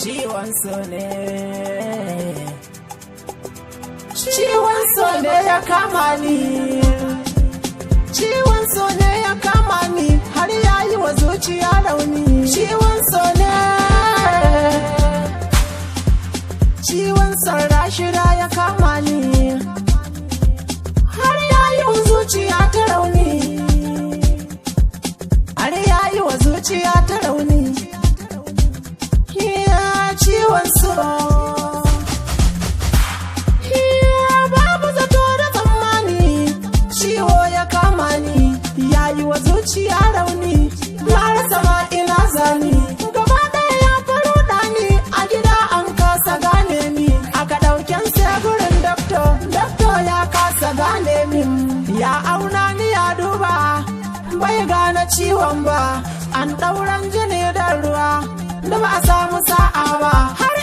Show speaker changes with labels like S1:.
S1: ciwon so ne, ciwon so ne ya kama ni, ciwon so ne ya kama ni, har yayi wa zuciya rauni. Ciwon so ne, ciwon son rashida ya kama ni, har yayi wa zuciya ta rauni, har yayi wa zuciya ta rauni. Ciwon so, babu zato da tsammani, ciwo ya kama ni, yayi wa zuciya rauni, na rasa ma ina zani, gaba ɗaya ya faru ɗani, a gida an kasa gane ni, aka ɗauken sai gurin dakto ya kasa gane min, ya auna ni ya duba, bai gane ciwon ba, an ɗauran jini da ruwa, da ba a samu sa'a ba, har